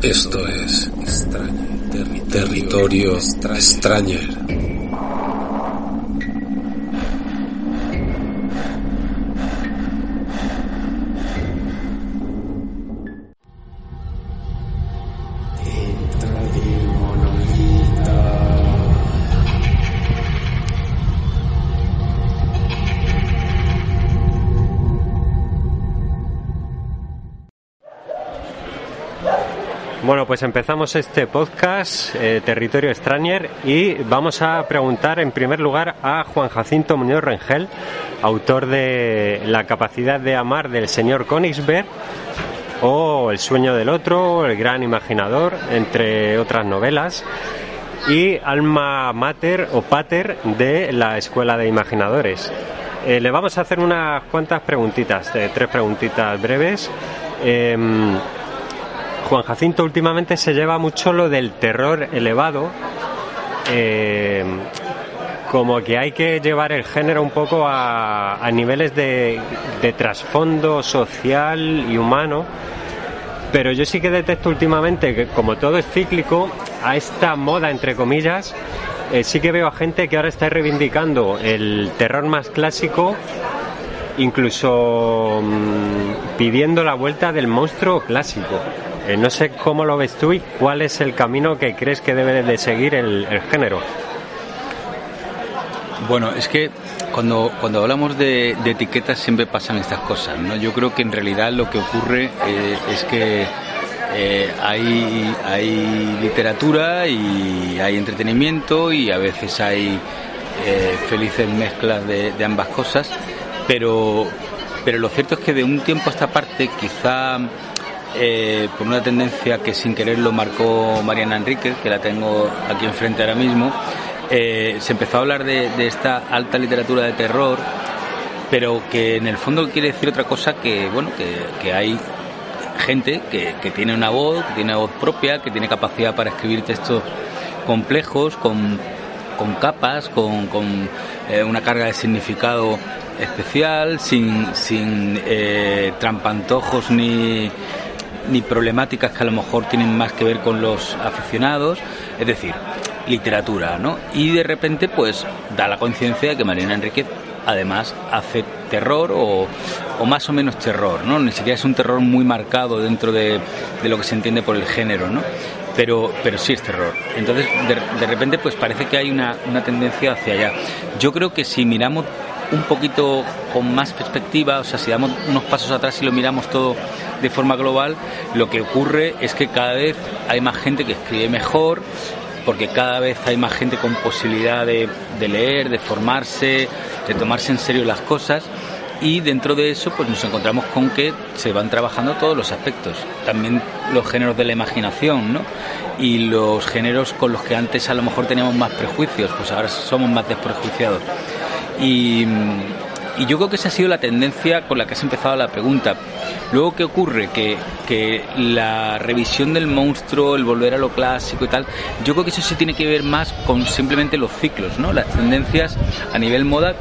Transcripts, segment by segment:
Esto es Territorio Stranger. Bueno, pues empezamos este podcast, Territorio Stranger, y vamos a preguntar en primer lugar a Juan Jacinto Muñoz Rengel, autor de La capacidad de amar del señor Königsberg, o El sueño del otro, El gran imaginador, entre otras novelas, y alma mater o pater de la Escuela de Imaginadores. Le vamos a hacer unas cuantas preguntitas, 3 preguntitas breves. Juan Jacinto últimamente se lleva mucho lo del terror elevado, como que hay que llevar el género un poco a niveles de trasfondo social y humano, pero yo sí que detecto últimamente que, como todo es cíclico, a esta moda, entre comillas, sí que veo a gente que ahora está reivindicando el terror más clásico, incluso pidiendo la vuelta del monstruo clásico. No sé cómo lo ves tú y cuál es el camino que crees que debe de seguir el género. Bueno, es que cuando hablamos de etiquetas siempre pasan estas cosas, ¿no? Yo creo que en realidad lo que ocurre es que hay literatura y hay entretenimiento y a veces hay felices mezclas de ambas cosas, pero lo cierto es que de un tiempo a esta parte, quizá por una tendencia que sin querer lo marcó Mariana Enríquez, que la tengo aquí enfrente ahora mismo, se empezó a hablar de esta alta literatura de terror, pero que en el fondo quiere decir otra cosa, que bueno, que hay gente que tiene una voz propia, que tiene capacidad para escribir textos complejos, con capas, con una carga de significado especial, sin trampantojos ni problemáticas que a lo mejor tienen más que ver con los aficionados, es decir, literatura, ¿no? Y de repente pues da la coincidencia de que Mariana Enríquez además hace terror o más o menos terror, ¿no? Ni siquiera es un terror muy marcado dentro de lo que se entiende por el género, ¿no? Pero sí es terror. Entonces de repente pues parece que hay una tendencia hacia allá. Yo creo que si miramos un poquito con más perspectiva, o sea, si damos unos pasos atrás y lo miramos todo de forma global, lo que ocurre es que cada vez hay más gente que escribe mejor, porque cada vez hay más gente con posibilidad de leer, de formarse, de tomarse en serio las cosas, y dentro de eso pues nos encontramos con que se van trabajando todos los aspectos, también los géneros de la imaginación, ¿no? Y los géneros con los que antes a lo mejor teníamos más prejuicios, pues ahora somos más desprejuiciados. Y yo creo que esa ha sido la tendencia con la que has empezado la pregunta. Luego, ¿qué ocurre? Que la revisión del monstruo, el volver a lo clásico y tal, yo creo que eso sí tiene que ver más con simplemente los ciclos, ¿no? Las tendencias a nivel moda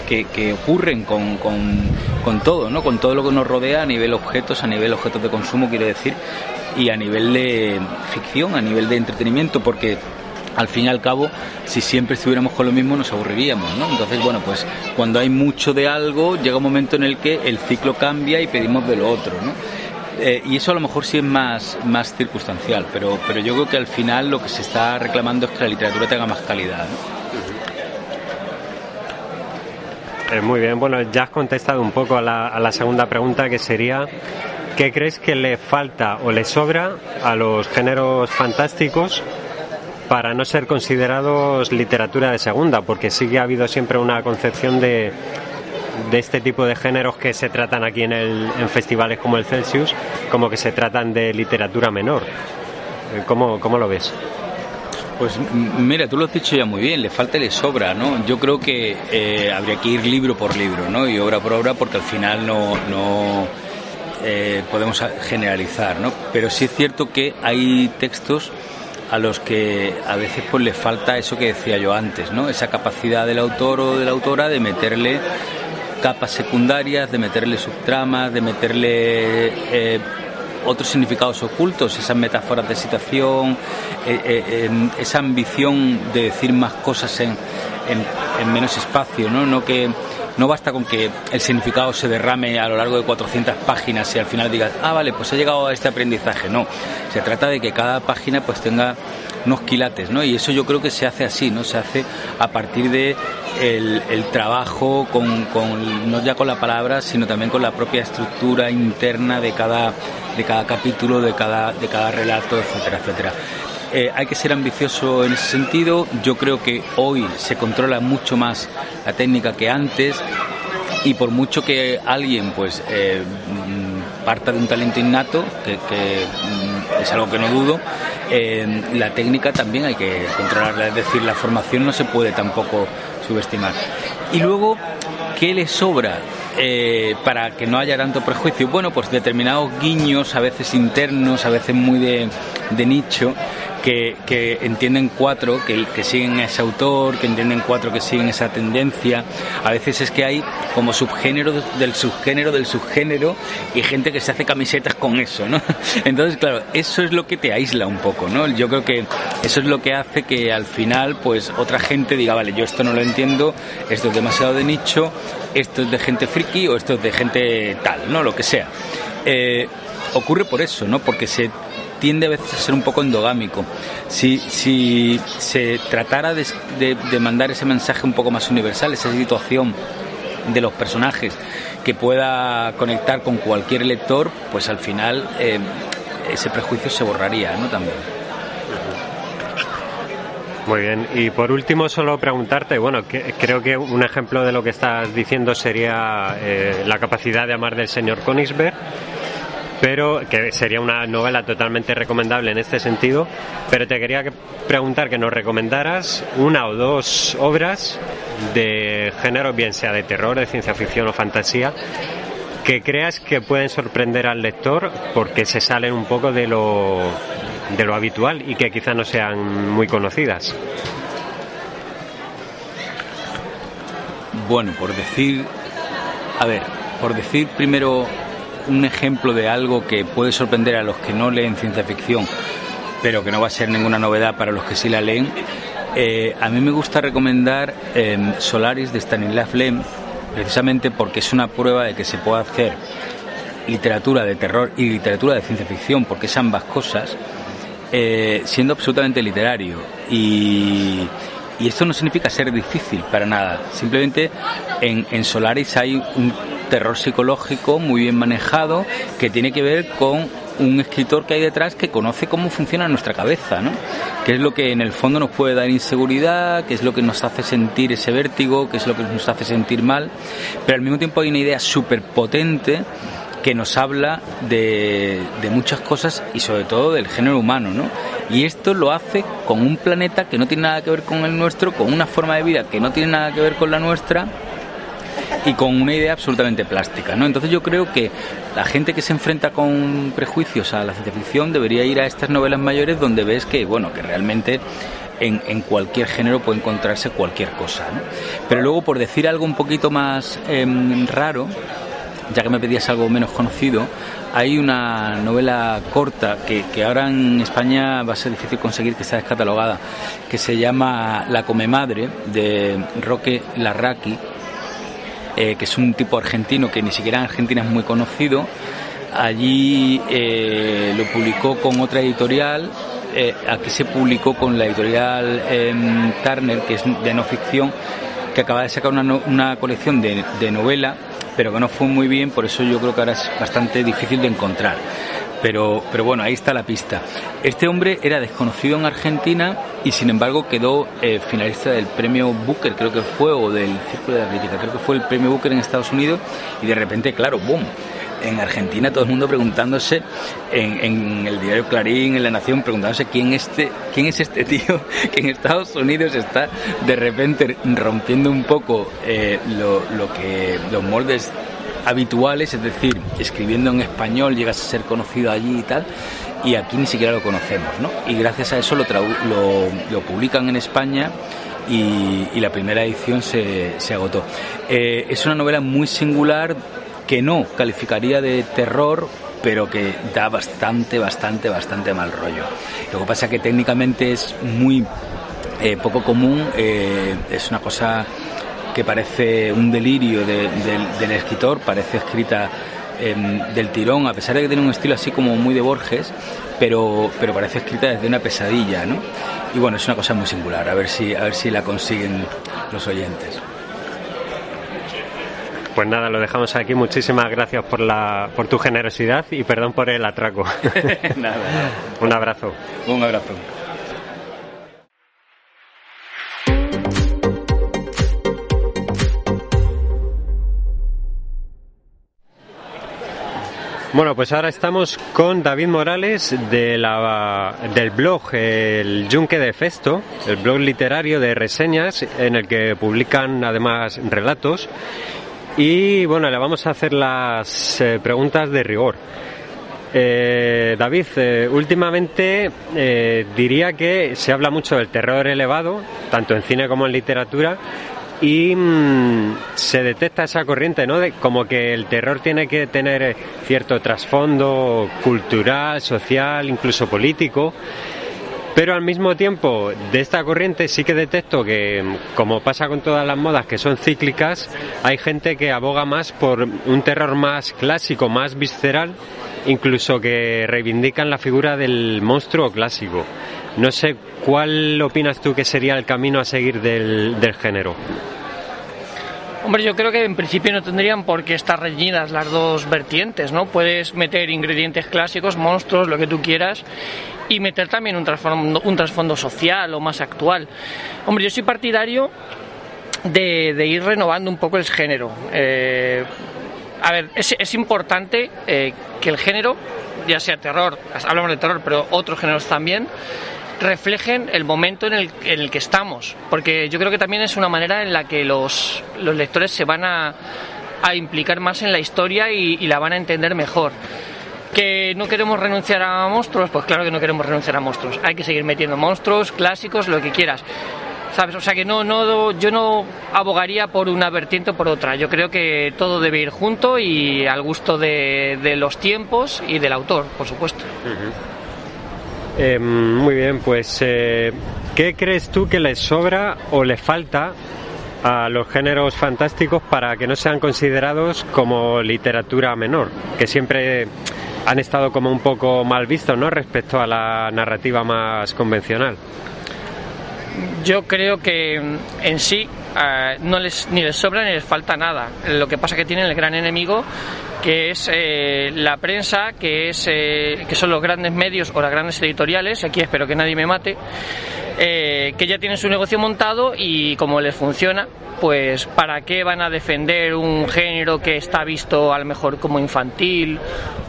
que ocurren con todo, ¿no? Con todo lo que nos rodea a nivel objetos de consumo, quiero decir, y a nivel de ficción, a nivel de entretenimiento, porque al fin y al cabo, si siempre estuviéramos con lo mismo nos aburriríamos, ¿no? Entonces, bueno, pues cuando hay mucho de algo, llega un momento en el que el ciclo cambia y pedimos de lo otro, ¿no? Y eso a lo mejor sí es más circunstancial, pero yo creo que al final lo que se está reclamando es que la literatura tenga más calidad, ¿no? Muy bien, bueno, ya has contestado un poco a la segunda pregunta, que sería: ¿qué crees que le falta o le sobra a los géneros fantásticos para no ser considerados literatura de segunda? Porque sí que ha habido siempre una concepción de este tipo de géneros que se tratan aquí en festivales como el Celsius, como que se tratan de literatura menor. ¿Cómo lo ves? Pues mira, tú lo has dicho ya muy bien, le falta y le sobra, ¿no? Yo creo que habría que ir libro por libro, ¿no? Y obra por obra, porque al final no podemos generalizar, ¿no? Pero sí es cierto que hay textos a los que a veces pues le falta eso que decía yo antes, ¿no? Esa capacidad del autor o de la autora de meterle capas secundarias, de meterle subtramas, de meterle otros significados ocultos, esas metáforas de situación, esa ambición de decir más cosas en menos espacio, ¿no? No basta con que el significado se derrame a lo largo de 400 páginas y al final digas, vale, pues he llegado a este aprendizaje. No, se trata de que cada página pues tenga unos quilates, ¿no? Y eso yo creo que se hace así, ¿no? Se hace a partir de el trabajo no ya con la palabra, sino también con la propia estructura interna de cada capítulo, de cada relato, etcétera, etcétera. Hay que ser ambicioso en ese sentido. Yo creo que hoy se controla mucho más la técnica que antes, y por mucho que alguien pues parta de un talento innato, que es algo que no dudo, la técnica también hay que controlarla, es decir, la formación no se puede tampoco subestimar. Y luego, ¿qué le sobra para que no haya tanto prejuicio? Bueno, pues determinados guiños, a veces internos, a veces muy de nicho, que entienden cuatro que siguen a ese autor, que entienden cuatro que siguen esa tendencia. A veces es que hay como subgénero del subgénero del subgénero y gente que se hace camisetas con eso, ¿no? Entonces, claro, eso es lo que te aísla un poco, ¿no? Yo creo que eso es lo que hace que al final pues otra gente diga, vale, yo esto no lo entiendo, esto es demasiado de nicho, esto es de gente friki o esto es de gente tal, ¿no? Lo que sea. Ocurre por eso, ¿no? Porque se tiende a veces a ser un poco endogámico. Si se tratara de mandar ese mensaje un poco más universal, esa situación de los personajes que pueda conectar con cualquier lector, pues al final ese prejuicio se borraría, ¿no? También. Muy bien, y por último solo preguntarte, bueno, creo que un ejemplo de lo que estás diciendo sería La capacidad de amar del señor Königsberg, pero que sería una novela totalmente recomendable en este sentido, pero te quería preguntar que nos recomendaras una o dos obras de género, bien sea de terror, de ciencia ficción o fantasía, que creas que pueden sorprender al lector porque se salen un poco de lo habitual y que quizá no sean muy conocidas. Bueno, por decir primero un ejemplo de algo que puede sorprender a los que no leen ciencia ficción, pero que no va a ser ninguna novedad para los que sí la leen. A mí me gusta recomendar Solaris de Stanisław Lem, precisamente porque es una prueba de que se puede hacer literatura de terror y literatura de ciencia ficción, porque es ambas cosas, siendo absolutamente literario. Y esto no significa ser difícil para nada. Simplemente en Solaris hay un terror psicológico muy bien manejado que tiene que ver con un escritor que hay detrás que conoce cómo funciona nuestra cabeza, ¿no? Qué es lo que en el fondo nos puede dar inseguridad, qué es lo que nos hace sentir ese vértigo, qué es lo que nos hace sentir mal, pero al mismo tiempo hay una idea súper potente que nos habla de muchas cosas y sobre todo del género humano, ¿no? Y esto lo hace con un planeta que no tiene nada que ver con el nuestro, con una forma de vida que no tiene nada que ver con la nuestra y con una idea absolutamente plástica, ¿no? Entonces yo creo que la gente que se enfrenta con prejuicios a la ciencia ficción debería ir a estas novelas mayores donde ves que, bueno, que realmente en cualquier género puede encontrarse cualquier cosa, ¿no? Pero luego, por decir algo un poquito más raro, ya que me pedías algo menos conocido, hay una novela corta que ahora en España va a ser difícil conseguir, que está descatalogada, que se llama La Comemadre, de Roque Larraqui, que es un tipo argentino que ni siquiera en Argentina es muy conocido. Allí lo publicó con otra editorial, aquí se publicó con la editorial Turner, que es de no ficción, que acaba de sacar una colección de novela, pero que no fue muy bien, por eso yo creo que ahora es bastante difícil de encontrar. Pero bueno, ahí está la pista. Este hombre era desconocido en Argentina y sin embargo quedó finalista del premio Booker, creo que fue, o del Círculo de la Crítica, creo que fue el premio Booker en Estados Unidos, y de repente, claro, boom, en Argentina todo el mundo preguntándose, en el diario Clarín, en La Nación, preguntándose quién es este tío que en Estados Unidos está de repente rompiendo un poco los moldes habituales, es decir, escribiendo en español llegas a ser conocido allí y tal, y aquí ni siquiera lo conocemos, ¿no? Y gracias a eso lo publican en España y la primera edición se agotó. Es una novela muy singular que no calificaría de terror, pero que da bastante mal rollo. Lo que pasa es que técnicamente es muy poco común, es una cosa que parece un delirio del escritor, parece escrita del tirón, a pesar de que tiene un estilo así como muy de Borges, pero parece escrita desde una pesadilla, ¿no? Y bueno, es una cosa muy singular, a ver si la consiguen los oyentes. Pues nada, lo dejamos aquí. Muchísimas gracias por tu generosidad y perdón por el atraco. Nada. Un abrazo. Un abrazo. Bueno, pues ahora estamos con David Morales del blog El Yunque de Festo, el blog literario de reseñas en el que publican además relatos. Y bueno, le vamos a hacer las preguntas de rigor. David, últimamente diría que se habla mucho del terror elevado, tanto en cine como en literatura, y se detecta esa corriente, ¿no? Como que el terror tiene que tener cierto trasfondo cultural, social, incluso político. Pero al mismo tiempo, de esta corriente sí que detecto que, como pasa con todas las modas que son cíclicas, hay gente que aboga más por un terror más clásico, más visceral, incluso que reivindican la figura del monstruo clásico. No sé, ¿cuál opinas tú que sería el camino a seguir del género? Hombre, yo creo que en principio no tendrían por qué estar reñidas las dos vertientes, ¿no? Puedes meter ingredientes clásicos, monstruos, lo que tú quieras, y meter también un trasfondo social o más actual. Hombre, yo soy partidario de ir renovando un poco el género. A ver, es importante que el género, ya sea terror, hablamos de terror, pero otros géneros también, reflejen el momento en el que estamos, porque yo creo que también es una manera en la que los lectores se van a implicar más en la historia y la van a entender mejor. ¿Que no queremos renunciar a monstruos? Pues claro que no queremos renunciar a monstruos, hay que seguir metiendo monstruos, clásicos, lo que quieras, ¿sabes? O sea que yo no abogaría por una vertiente o por otra. Yo creo que todo debe ir junto y al gusto de los tiempos y del autor, por supuesto. Muy bien, pues ¿qué crees tú que les sobra o les falta a los géneros fantásticos para que no sean considerados como literatura menor, que siempre han estado como un poco mal vistos, ¿no?, respecto a la narrativa más convencional? Yo creo que en sí ni les sobra ni les falta nada. Lo que pasa es que tienen el gran enemigo, que es la prensa, que son los grandes medios o las grandes editoriales, aquí espero que nadie me mate, que ya tienen su negocio montado y como les funciona, pues ¿para qué van a defender un género que está visto a lo mejor como infantil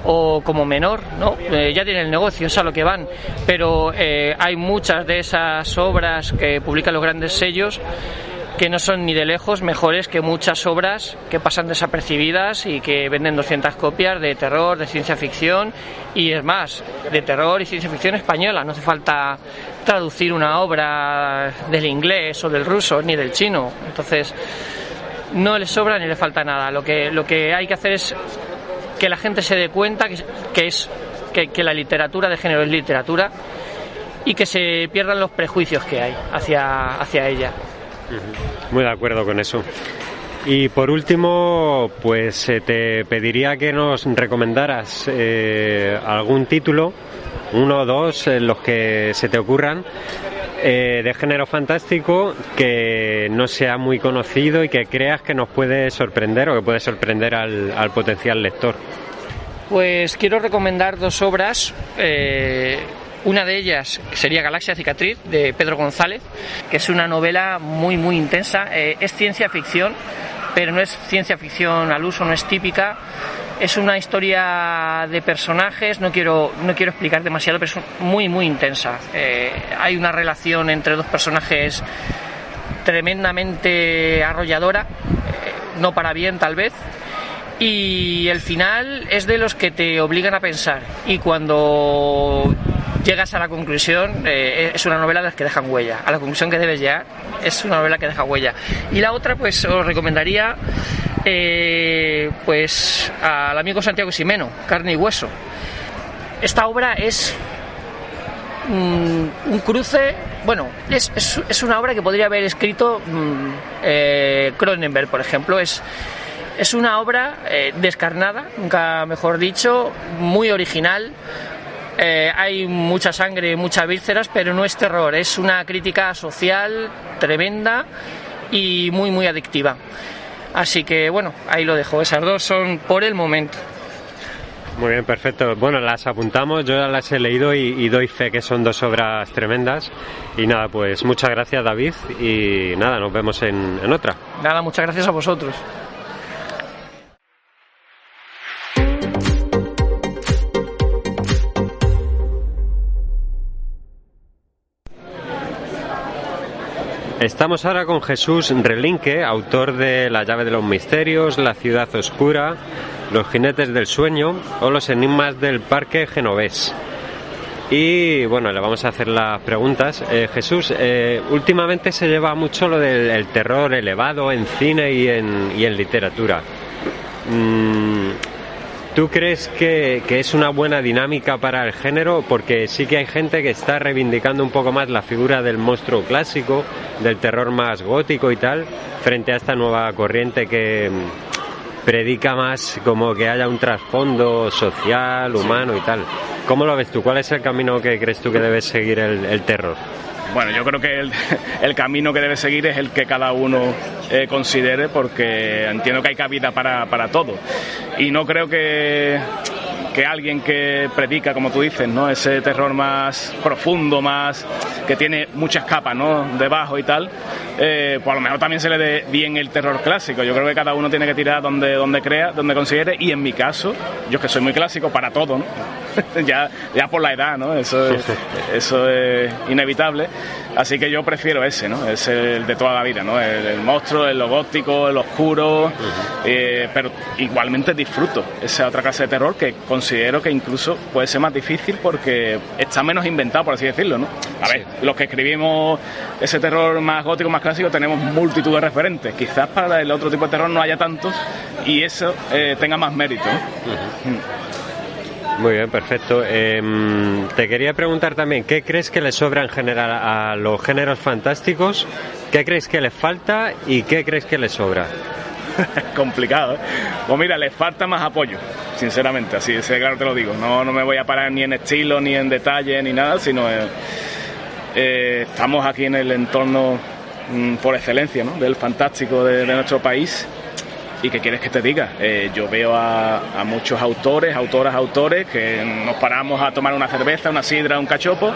o como menor? ¿No? Ya tienen el negocio, es a lo que van, pero hay muchas de esas obras que publican los grandes sellos que no son ni de lejos mejores que muchas obras que pasan desapercibidas y que venden 200 copias de terror, de ciencia ficción, y es más, de terror y ciencia ficción española. No hace falta traducir una obra del inglés o del ruso ni del chino. Entonces no le sobra ni le falta nada. Lo que hay que hacer es que la gente se dé cuenta que la literatura de género es literatura y que se pierdan los prejuicios que hay hacia ella. Muy de acuerdo con eso. Y por último, pues te pediría que nos recomendaras algún título, uno o dos, los que se te ocurran, de género fantástico que no sea muy conocido y que creas que nos puede sorprender o que puede sorprender al potencial lector. Pues quiero recomendar dos obras. Una de ellas sería Galaxia Cicatriz, de Pedro González, que es una novela muy muy intensa. Es ciencia ficción, pero no es ciencia ficción al uso, no es típica. Es una historia de personajes, no quiero explicar demasiado, pero es muy muy intensa. Hay una relación entre dos personajes tremendamente arrolladora, no para bien tal vez. Y el final es de los que te obligan a pensar, y cuando llegas a la conclusión es una novela de las que dejan huella. A la conclusión que debes llegar es una novela que deja huella. Y la otra, pues os recomendaría pues al amigo Santiago Ximeno, Carne y Hueso. Esta obra es un cruce, bueno, es una obra que podría haber escrito Cronenberg, por ejemplo. Es una obra descarnada, nunca mejor dicho, muy original. Hay mucha sangre, muchas vísceras, pero no es terror, es una crítica social tremenda y muy muy adictiva. Así que bueno, ahí lo dejo, esas dos son por el momento. Muy bien, perfecto. Bueno, las apuntamos, yo ya las he leído y doy fe que son dos obras tremendas. Y nada, pues muchas gracias, David, y nada, nos vemos en otra. Nada, muchas gracias a vosotros. Estamos ahora con Jesús Relinque, autor de La llave de los misterios, La ciudad oscura, Los jinetes del sueño o Los enigmas del parque genovés. Y bueno, le vamos a hacer las preguntas. Jesús, últimamente se lleva mucho lo del terror elevado en cine y en literatura. ¿Tú crees que es una buena dinámica para el género? Porque sí que hay gente que está reivindicando un poco más la figura del monstruo clásico, del terror más gótico y tal, frente a esta nueva corriente que predica más como que haya un trasfondo social, humano y tal. ¿Cómo lo ves tú? ¿Cuál es el camino que crees tú que debe seguir el terror? Bueno, yo creo que el camino que debe seguir es el que cada uno considere, porque entiendo que hay cabida para todo. Y no creo que alguien que predica, como tú dices, ¿no?, ese terror más profundo, más que tiene muchas capas, ¿no?, debajo y tal, pues a lo mejor también se le dé bien el terror clásico. Yo creo que cada uno tiene que tirar donde crea, donde considere, y en mi caso, yo que soy muy clásico para todo, ¿no? ya por la edad, ¿no? Eso es inevitable. Así que yo prefiero ese, ¿no? Es el de toda la vida, ¿no? El monstruo, el gótico, el oscuro, pero igualmente disfruto esa otra clase de terror que considero que incluso puede ser más difícil porque está menos inventado, por así decirlo, ¿no? A ver, los que escribimos ese terror más gótico, más clásico, tenemos multitud de referentes. Quizás para el otro tipo de terror no haya tantos y eso tenga más mérito, ¿no? Muy bien, perfecto. Te quería preguntar también, ¿qué crees que le sobra en general a los géneros fantásticos? ¿Qué crees que les falta y qué crees que les sobra? Complicado, ¿eh? Pues mira, les falta más apoyo, sinceramente, así de claro te lo digo. No me voy a parar ni en estilo, ni en detalle, ni nada, sino estamos aquí en el entorno por excelencia, ¿no?, del fantástico de nuestro país. ¿Y qué quieres que te diga? Yo veo a muchos autores que nos paramos a tomar una cerveza, una sidra, un cachopo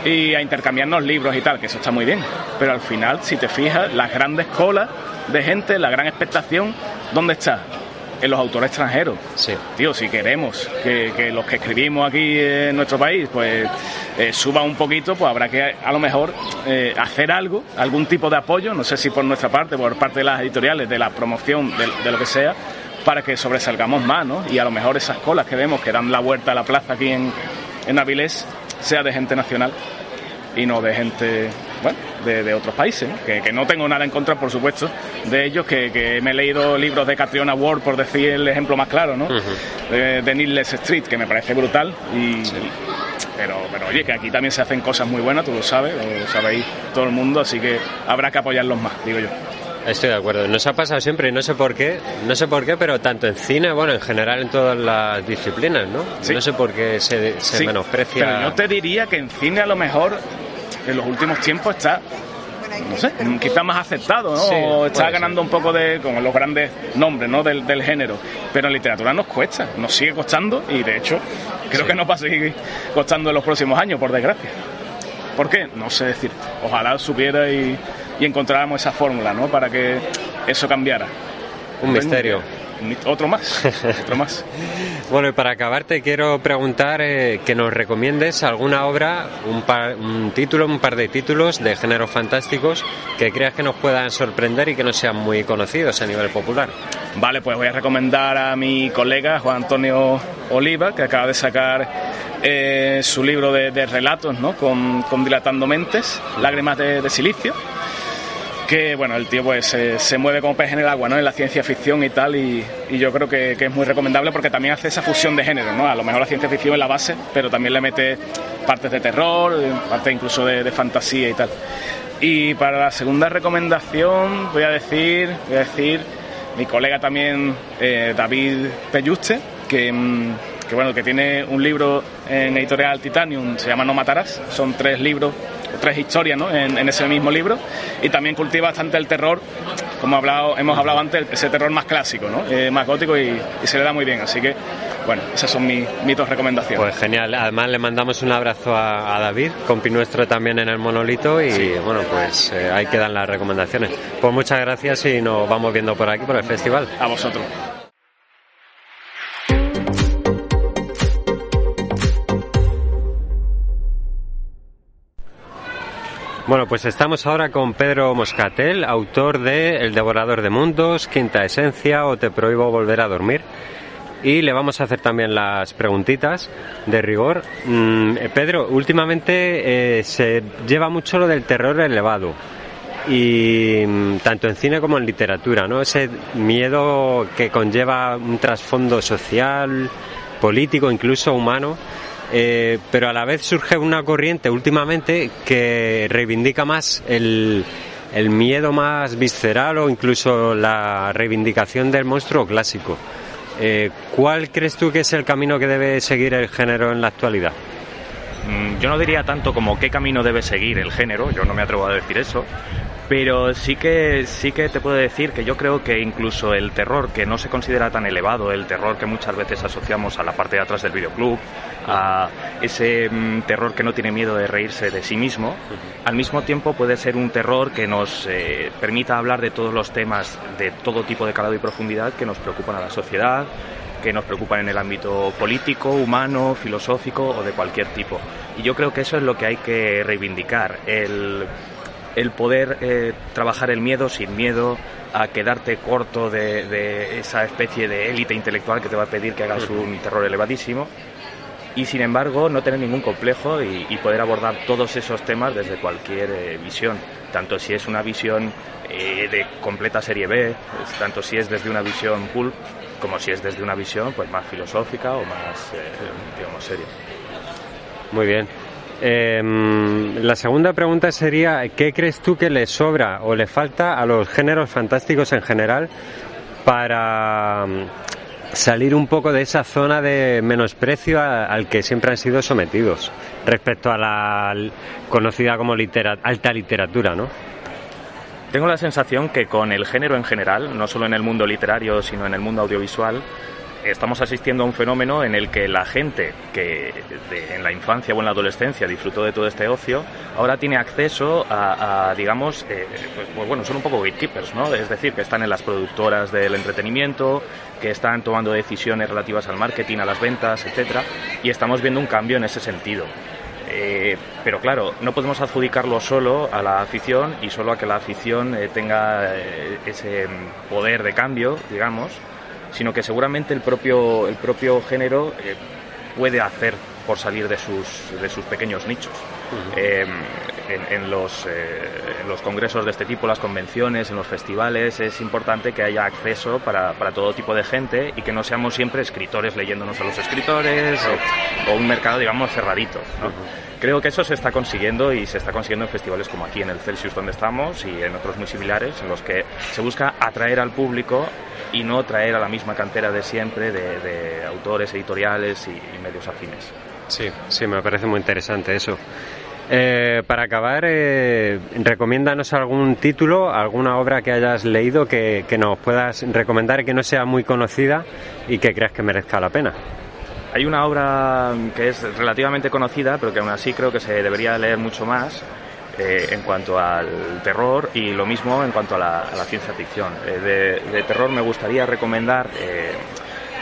y a intercambiarnos libros y tal, que eso está muy bien. Pero al final, si te fijas, las grandes colas de gente, la gran expectación, ¿dónde está? En los autores extranjeros. Sí. Tío, si queremos que los que escribimos aquí en nuestro país pues suba un poquito, pues habrá que a lo mejor hacer algún tipo de apoyo, no sé si por nuestra parte, por parte de las editoriales, de la promoción, de lo que sea, para que sobresalgamos más, ¿no? Y a lo mejor esas colas que vemos que dan la vuelta a la plaza aquí en Avilés sea de gente nacional y no de gente, bueno, de otros países, ¿no? Que no tengo nada en contra, por supuesto, de ellos, que me he leído libros de Catriona Ward, por decir el ejemplo más claro, ¿no? De Needless Street, que me parece brutal, pero oye, que aquí también se hacen cosas muy buenas, tú lo sabes, lo sabéis todo el mundo, así que habrá que apoyarlos más, digo yo. Estoy de acuerdo. Nos ha pasado siempre, y no sé por qué, pero tanto en cine, bueno, en general en todas las disciplinas, ¿no? Sí. No sé por qué se menosprecia. Pero yo te diría que en cine a lo mejor en los últimos tiempos está, no sé, quizás más aceptado, ¿no? Sí, o está ganando un poco con los grandes nombres, ¿no?, del género. Pero en literatura nos cuesta, nos sigue costando y de hecho creo que nos va a seguir costando en los próximos años, por desgracia. ¿Por qué? No sé decirte. Ojalá supiera y encontráramos esa fórmula, ¿no?, para que eso cambiara. Un misterio. Otro más. Bueno, y para acabar te quiero preguntar que nos recomiendes alguna obra, un par de títulos de géneros fantásticos que creas que nos puedan sorprender y que no sean muy conocidos a nivel popular. Vale, pues voy a recomendar a mi colega Juan Antonio Oliva, que acaba de sacar su libro de relatos, ¿no?, con Dilatando Mentes, Lágrimas de Silicio. que bueno, el tío pues se mueve como pez en el agua, ¿no? En la ciencia ficción y tal, y yo creo que es muy recomendable porque también hace esa fusión de género, ¿no? A lo mejor la ciencia ficción es la base, pero también le mete partes de terror, partes incluso de fantasía y tal. Y para la segunda recomendación voy a decir mi colega también, David Pelluste, que bueno, que tiene un libro en editorial Titanium, se llama No matarás, son 3 libros, 3 historias, ¿no? en ese mismo libro, y también cultiva bastante el terror, como hemos hablado antes, ese terror más clásico, ¿no? Más gótico, y se le da muy bien, así que bueno, esas son mis 2 recomendaciones. Pues genial, además le mandamos un abrazo a David, compi nuestro también en el Monolito, y sí, bueno, pues ahí quedan las recomendaciones. Pues muchas gracias y nos vamos viendo por aquí, por el festival. A vosotros. Bueno, pues estamos ahora con Pedro Moscatel, autor de El devorador de mundos, Quinta esencia o Te prohíbo volver a dormir. Y le vamos a hacer también las preguntitas de rigor. Pedro, últimamente se lleva mucho lo del terror elevado, y tanto en cine como en literatura, ¿no? Ese miedo que conlleva un trasfondo social, político, incluso humano. Pero a la vez surge una corriente últimamente que reivindica más el miedo más visceral, o incluso la reivindicación del monstruo clásico. ¿Cuál crees tú que es el camino que debe seguir el género en la actualidad? Yo no diría tanto como qué camino debe seguir el género, yo no me atrevo a decir eso, pero sí que te puedo decir que yo creo que incluso el terror que no se considera tan elevado, el terror que muchas veces asociamos a la parte de atrás del videoclub, a ese terror que no tiene miedo de reírse de sí mismo, al mismo tiempo puede ser un terror que nos permita hablar de todos los temas de todo tipo de calado y profundidad que nos preocupan a la sociedad, que nos preocupan en el ámbito político, humano, filosófico o de cualquier tipo. Y yo creo que eso es lo que hay que reivindicar, el poder trabajar el miedo sin miedo a quedarte corto de esa especie de élite intelectual que te va a pedir que hagas un terror elevadísimo, y sin embargo no tener ningún complejo y poder abordar todos esos temas desde cualquier visión, tanto si es una visión de completa serie B, tanto si es desde una visión pulp, como si es desde una visión pues más filosófica o más digamos seria. Muy bien. La segunda pregunta sería, ¿qué crees tú que le sobra o le falta a los géneros fantásticos en general para salir un poco de esa zona de menosprecio al que siempre han sido sometidos respecto a la conocida como alta literatura, ¿no? Tengo la sensación que con el género en general, no solo en el mundo literario, sino en el mundo audiovisual, estamos asistiendo a un fenómeno en el que la gente que en la infancia o en la adolescencia disfrutó de todo este ocio, ahora tiene acceso a digamos, pues bueno, son un poco gatekeepers, ¿no? Es decir, que están en las productoras del entretenimiento, que están tomando decisiones relativas al marketing, a las ventas, etcétera, y estamos viendo un cambio en ese sentido. Pero claro, no podemos adjudicarlo solo a la afición y solo a que la afición tenga ese poder de cambio, digamos, sino que seguramente el propio género puede hacer por salir de sus pequeños nichos. En los congresos de este tipo, las convenciones, en los festivales, es importante que haya acceso para todo tipo de gente y que no seamos siempre escritores leyéndonos a los escritores o un mercado, digamos, cerradito, ¿no? Creo que eso se está consiguiendo y se está consiguiendo en festivales como aquí en el Celsius donde estamos y en otros muy similares, en los que se busca atraer al público y no traer a la misma cantera de siempre de autores, editoriales y medios afines. Sí, me parece muy interesante eso. Para acabar, recomiéndanos algún título, alguna obra que hayas leído que nos puedas recomendar y que no sea muy conocida y que creas que merezca la pena. Hay una obra que es relativamente conocida, pero que aún así creo que se debería leer mucho más en cuanto al terror, y lo mismo en cuanto a la ciencia ficción. De terror me gustaría recomendar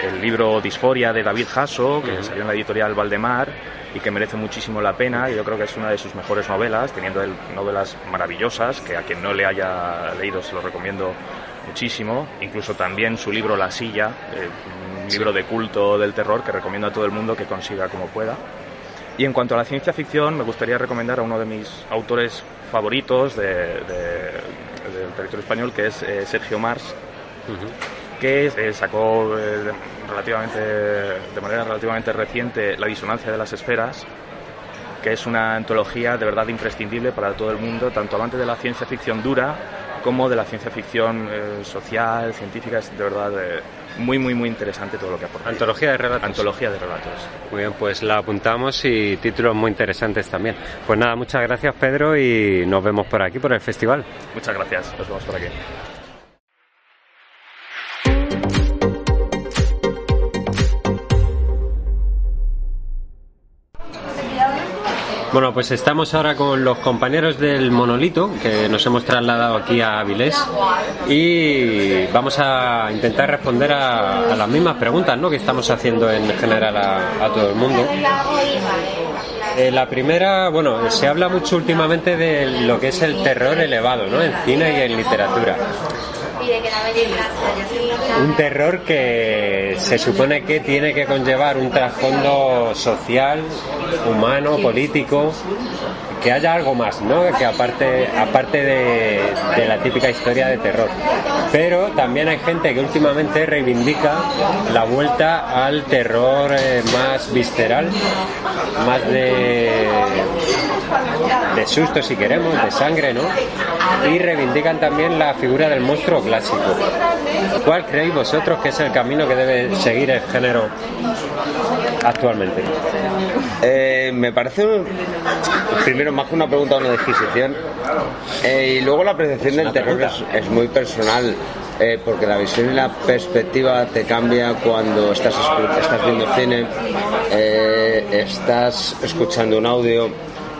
el libro Disforia de David Hasso, que salió en la editorial Valdemar y que merece muchísimo la pena, y yo creo que es una de sus mejores novelas, teniendo novelas maravillosas que a quien no le haya leído se lo recomiendo muchísimo. Incluso también su libro La Silla, un libro de culto del terror que recomiendo a todo el mundo que consiga como pueda. Y en cuanto a la ciencia ficción, me gustaría recomendar a uno de mis autores favoritos de territorio español, que es Sergio Mars, que sacó de manera relativamente reciente La disonancia de las esferas, que es una antología de verdad imprescindible para todo el mundo, tanto amante de la ciencia ficción dura como de la ciencia ficción social, científica. Es de verdad muy interesante todo lo que aporta. Antología de relatos. Antología de relatos. Muy bien, pues la apuntamos y títulos muy interesantes también. Pues nada, muchas gracias, Pedro, y nos vemos por aquí, por el festival. Muchas gracias, nos vemos por aquí. Bueno, pues estamos ahora con los compañeros del Monolito, que nos hemos trasladado aquí a Avilés, y vamos a intentar responder a las mismas preguntas, ¿no?, que estamos haciendo en general a todo el mundo. La primera, bueno, se habla mucho últimamente de lo que es el terror elevado, ¿no?, en cine y en literatura. Un terror que se supone que tiene que conllevar un trasfondo social, humano, político, que haya algo más, ¿no?, que aparte de la típica historia de terror. Pero también hay gente que últimamente reivindica la vuelta al terror más visceral, más de susto, si queremos, de sangre, ¿no? Y reivindican también la figura del monstruo clásico. ¿Cuál creéis vosotros que es el camino que debe seguir el género actualmente? Me parece primero más que una pregunta, una disquisición, y luego la apreciación del terror es muy personal, porque la visión y la perspectiva te cambia cuando estás viendo cine, estás escuchando un audio,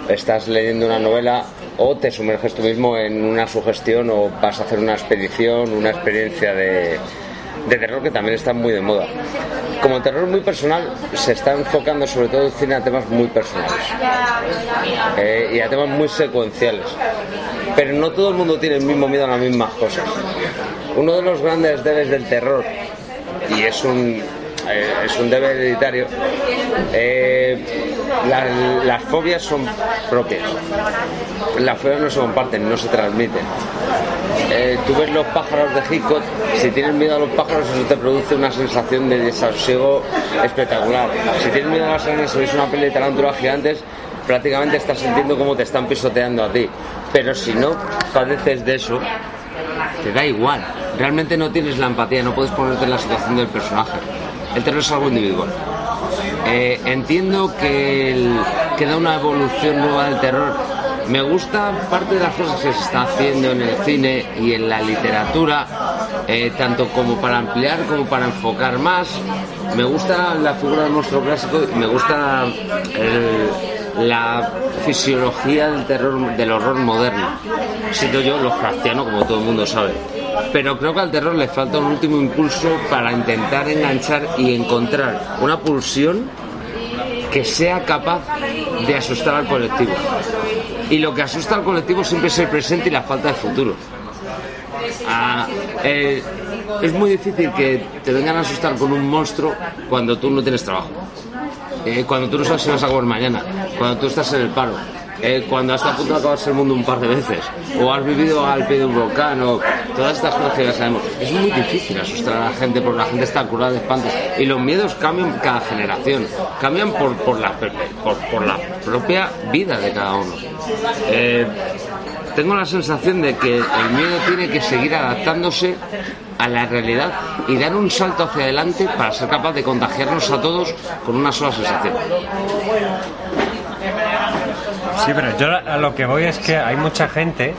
estás leyendo una novela, o te sumerges tú mismo en una sugestión, o vas a hacer una expedición, una experiencia de terror, que también está muy de moda. Como el terror muy personal, se está enfocando sobre todo el cine a temas muy personales, y a temas muy secuenciales, pero no todo el mundo tiene el mismo miedo a las mismas cosas. Uno de los grandes debes del terror, y es un deber hereditario, las fobias son propias. Las fobias no se comparten, no se transmiten. Tú ves los pájaros de Hitchcock, si tienes miedo a los pájaros, eso te produce una sensación de desasosiego espectacular. Si tienes miedo a las arañas, si ves una peli de tarántulas gigantes, prácticamente estás sintiendo cómo te están pisoteando a ti. Pero si no padeces de eso, te da igual. Realmente no tienes la empatía, no puedes ponerte en la situación del personaje. El terror es algo individual. Entiendo que da una evolución nueva del terror. Me gusta parte de las cosas que se está haciendo en el cine y en la literatura, tanto como para ampliar como para enfocar más. Me gusta la figura del monstruo clásico, me gusta la fisiología del terror, del horror moderno. Siento yo Lovecraftiano, como todo el mundo sabe. Pero creo que al terror le falta un último impulso para intentar enganchar y encontrar una pulsión que sea capaz de asustar al colectivo. Y lo que asusta al colectivo siempre es el presente y la falta de futuro. Es muy difícil que te vengan a asustar con un monstruo cuando tú no tienes trabajo, cuando tú no sabes si vas a comer mañana, cuando tú estás en el paro, cuando has estado a punto de acabarse el mundo un par de veces, o has vivido al pie de un volcán, o todas estas cosas que ya sabemos. Es muy difícil asustar a la gente porque la gente está curada de espantos, y los miedos cambian cada generación, cambian por la propia vida de cada uno. Tengo la sensación de que el miedo tiene que seguir adaptándose a la realidad y dar un salto hacia adelante para ser capaz de contagiarnos a todos con una sola sensación. Sí, pero yo a lo que voy es que hay mucha gente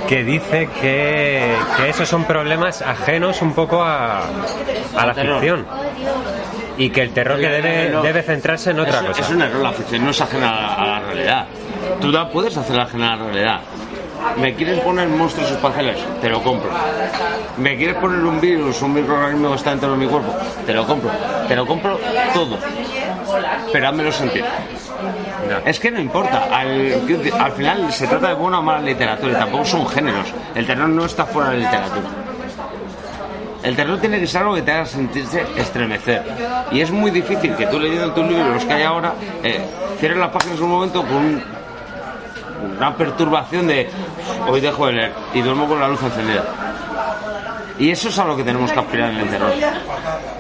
que dice que esos son problemas ajenos un poco a la ficción, y que el terror que debe centrarse en otra cosa. Es un error, la ficción no es ajena a la realidad. Tú la puedes hacer ajena a la realidad. ¿Me quieres poner monstruos espaciales? Te lo compro. ¿Me quieres poner un virus, un microorganismo que está dentro de mi cuerpo? Te lo compro. Te lo compro todo. Pero házmelo sentir. No. Es que no importa. Al final se trata de buena o mala literatura, y tampoco son géneros. El terror no está fuera de la literatura. El terror tiene que ser algo que te haga sentirse estremecer. Y es muy difícil que tú, leyendo tus libros, los que hay ahora, cierres las páginas un momento con una perturbación de hoy dejo de leer y duermo con la luz encendida. Y eso es a lo que tenemos que aspirar en el terror,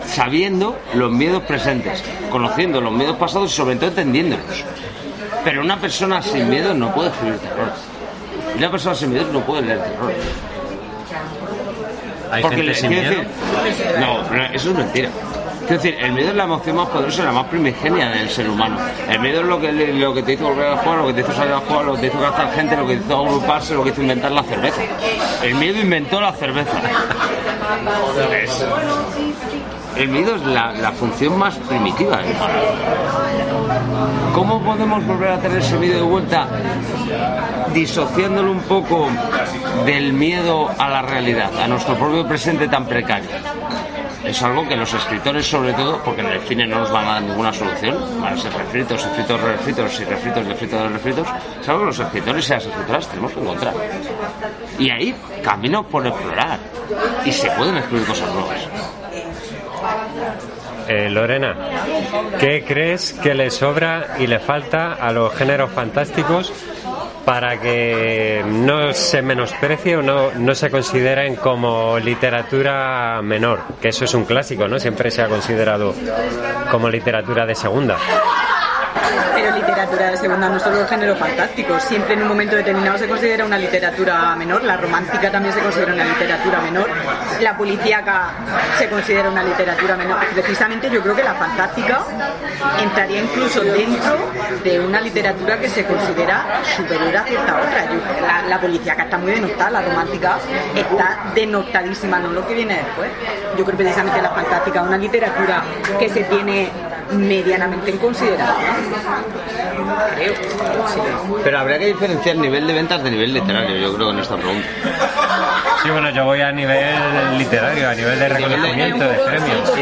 sabiendo los miedos presentes, conociendo los miedos pasados y sobre todo entendiéndolos. Pero una persona sin miedo no puede escribir terror, y una persona sin miedo no puede leer terror. ¿Hay porque gente sin miedo? No, eso es mentira. Quiero decir, el miedo es la emoción más poderosa y la más primigenia del ser humano. El miedo es lo que te hizo volver a jugar, lo que te hizo salir a jugar, lo que te hizo gastar gente, lo que te hizo agruparse, lo que hizo inventar la cerveza. El miedo inventó la cerveza. El miedo es la función más primitiva del humano. ¿Cómo podemos volver a tener ese miedo de vuelta? Disociándolo un poco del miedo a la realidad, a nuestro propio presente tan precario. Es algo que los escritores, sobre todo, porque en el cine no nos van a dar ninguna solución, van a ser refritos, refritos, refritos y refritos, refritos de refritos, es algo que los escritores y las escritoras tenemos que encontrar. Y hay caminos por explorar, y se pueden escribir cosas nuevas. Lorena, ¿qué crees que le sobra y le falta a los géneros fantásticos para que no se menosprecie o no se consideren como literatura menor? Que eso es un clásico, ¿no? Siempre se ha considerado como literatura de segunda. Pero literatura de segunda no solo el género fantástico, siempre en un momento determinado se considera una literatura menor, la romántica también se considera una literatura menor, la policíaca se considera una literatura menor. Precisamente yo creo que la fantástica entraría incluso dentro de una literatura que se considera superior a cierta otra. La policíaca está muy denotada, la romántica está denotadísima, no lo que viene después. Yo creo precisamente la fantástica es una literatura que se tiene medianamente en consideración. Creo. Sí. Pero habría que diferenciar nivel de ventas de nivel literario, yo creo, en esta pregunta. Sí, bueno, yo voy a nivel literario, a nivel de reconocimiento, de premios.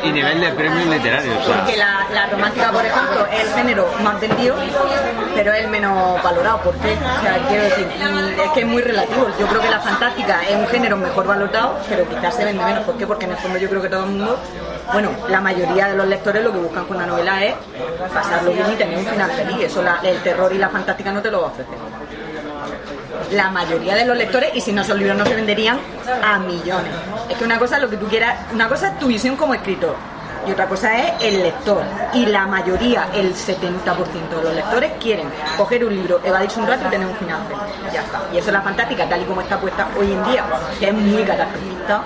Y nivel de premios literarios. O sea. Porque la romántica, por ejemplo, es el género más vendido, pero es el menos valorado. ¿Por qué? O sea, quiero decir, es que es muy relativo. Yo creo que la fantástica es un género mejor valorado, pero quizás se vende menos. ¿Por qué? Porque en el fondo yo creo que todo el mundo, bueno, la mayoría de los lectores lo que buscan con una novela es pasarlo bien y tener un final feliz. Eso el terror y la fantástica no te lo va a ofrecer. La mayoría de los lectores, y si no esos libros no se venderían a millones. Es que una cosa es lo que tú quieras, una cosa es tu visión como escritor y otra cosa es el lector. Y la mayoría, el 70% de los lectores quieren coger un libro, evadirse un rato y tener un final feliz. Ya está. Y eso es la fantástica, tal y como está puesta hoy en día, que es muy catastrofista.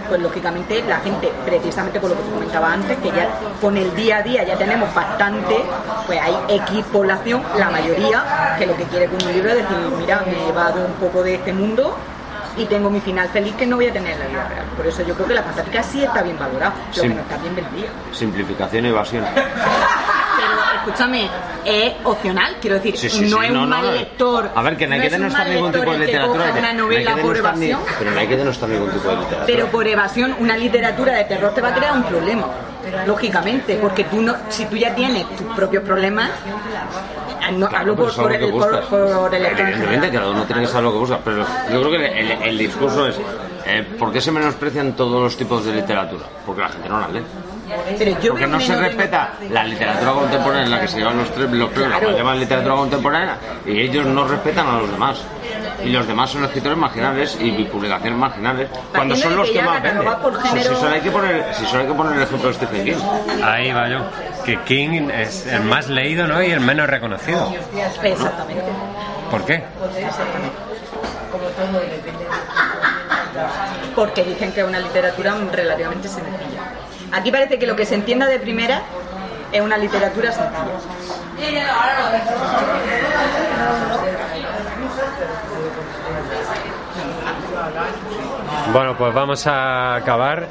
Pues lógicamente la gente, precisamente por lo que tú comentabas antes, que ya con el día a día ya tenemos bastante, pues hay X población, la mayoría, que lo que quiere con un libro es decir, mira, me he llevado un poco de este mundo y tengo mi final feliz que no voy a tener en la vida real. Por eso yo creo que la fantástica sí está bien valorada, lo que no está bien vendida. Simplificación y evasión. Pero escúchame, es opcional, quiero decir, no es un mal lector. A ver, que no hay que denostar ningún tipo de literatura. Una novela por evasión. Pero no hay que denostar ningún tipo de literatura. Pero por evasión, una literatura de terror te va a crear un problema, lógicamente, porque tú no, si tú ya tienes tus propios problemas. No, claro, hablo por el lector. Evidentemente, cada uno tiene que saber lo que busca, pero yo creo que el discurso es ¿por qué se menosprecian todos los tipos de literatura? Porque la gente no la lee. Porque no se respeta la literatura contemporánea en la que se llevan los premios, claro. La llaman literatura contemporánea, y ellos no respetan a los demás. Y los demás son escritores marginales y publicaciones marginales, cuando son los que más venden. Si solo hay que poner el ejemplo de Stephen King. Ahí va yo. Que King es el más leído, ¿no? Y el menos reconocido. Exactamente. ¿Por qué? Porque dicen que es una literatura relativamente sencilla. Aquí parece que lo que se entienda de primera es una literatura sencilla. Bueno, pues vamos a acabar.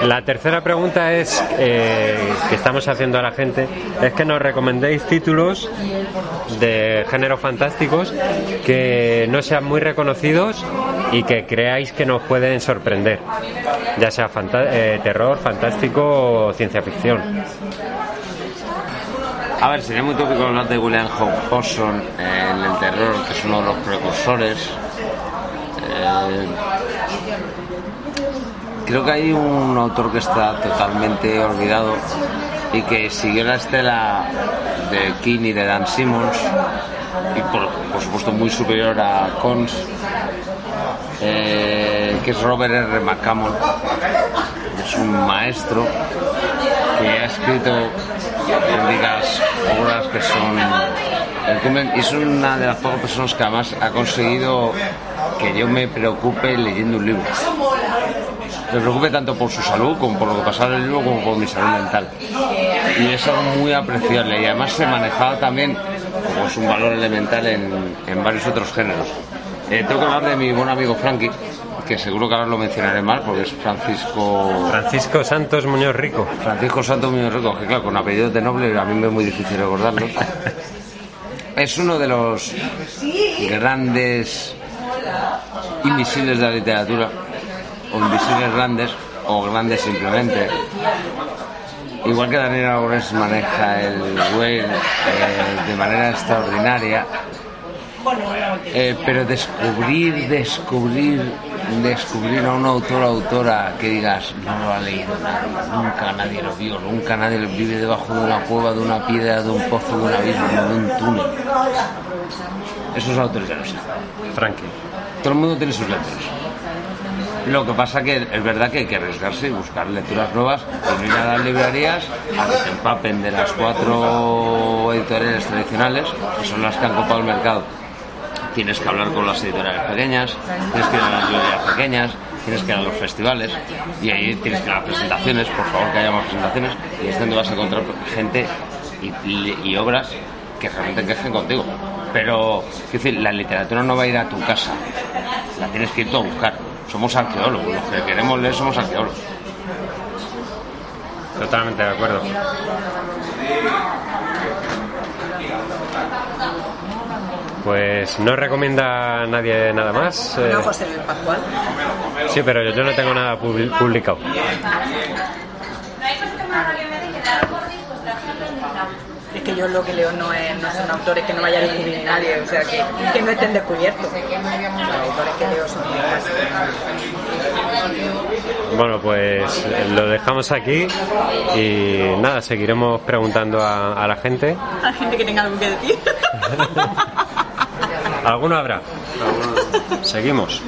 La tercera pregunta es que estamos haciendo a la gente es que nos recomendéis títulos de géneros fantásticos que no sean muy reconocidos y que creáis que nos pueden sorprender, ya sea terror, fantástico o ciencia ficción. A ver, sería muy tópico hablar de William Hodgson en el terror, que es uno de los precursores. Creo que hay un autor que está totalmente olvidado y que siguió la estela de King y de Dan Simmons, y por supuesto muy superior a Cons, que es Robert R. McCammon. Es un maestro que ha escrito, digas, obras que son el cumbre, y es una de las pocas personas que además ha conseguido que yo me preocupe leyendo un libro. Me preocupe tanto por su salud como por lo que pasaba en el libro como por mi salud mental. Y es algo muy apreciable, y además se manejaba también como es un valor elemental en varios otros géneros. Tengo que hablar de mi buen amigo Frankie, que seguro que ahora lo mencionaré mal porque es Francisco Santos Muñoz Rico. Francisco Santos Muñoz Rico, que claro, con apellidos de noble a mí me es muy difícil recordarlos. Es uno de los grandes invisibles de la literatura, o invisibles grandes, o grandes simplemente. Igual que Daniel Aragonés maneja el Whale de manera extraordinaria, pero descubrir a un autor o autora que digas no lo ha leído nadie, nunca nadie lo vio, nunca nadie vive debajo de una cueva, de una piedra, de un pozo, de un abismo, de un túnel. Esos autores ya lo saben. Frankie. Todo el mundo tiene sus lectores. Lo que pasa que es verdad que hay que arriesgarse y buscar lecturas nuevas y no ir a las librerías a que te empapen de las 4 editoriales tradicionales, que son las que han copado el mercado. Tienes que hablar con las editoriales pequeñas, tienes que ir a las librerías pequeñas, tienes que ir a los festivales, y ahí tienes que ir a las presentaciones, por favor que haya más presentaciones, y es donde vas a encontrar gente y obras que realmente encajen contigo. Pero, es decir, la literatura no va a ir a tu casa, la tienes que ir tú a buscar. Somos arqueólogos, los que queremos leer somos arqueólogos. Totalmente de acuerdo. Pues no recomienda a nadie nada más. No, José Luis Pascual. Sí, pero yo no tengo nada publicado. Es que yo lo que leo no son autores que no vaya a descubrir nadie, o sea, que no estén descubiertos. Los autores que leo son Bueno, pues lo dejamos aquí y nada, seguiremos preguntando a la gente. A gente que tenga algo que decir. ¿Alguno habrá? Seguimos.